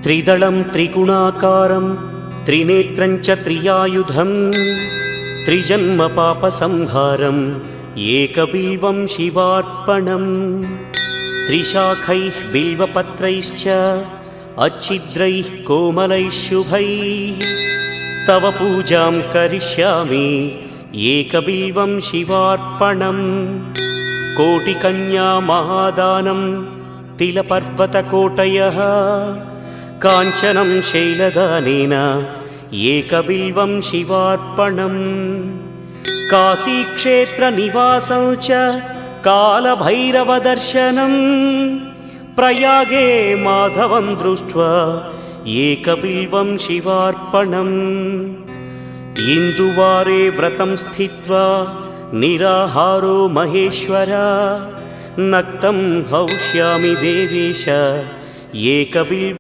त्रिदलं त्रिगुणाकारं त्रिनेत्रं च त्रियायुधं त्रिजन्मपापसंहारम् एकबिल्वं शिवार्पणम् त्रिशाखैः बिल्वपत्रैश्च अच्छिद्रैः कोमलैः शुभैः तव पूजां करिष्यामि एकबिल्वं शिवार्पणम् कोटिकन्या महादानं तिलपर्वतकोटयः काञ्चनं शैलदानेन एकबिल्वं शिवार्पणम् काशीक्षेत्रनिवासं च कालभैरवदर्शनं प्रयागे माधवं दृष्ट्वा एकबिल्वं शिवार्पणम् इन्दुवारे व्रतं स्थित्वा निराहारो महेश्वर नक्तं हौष्यामि देवेश एकबिल्वम्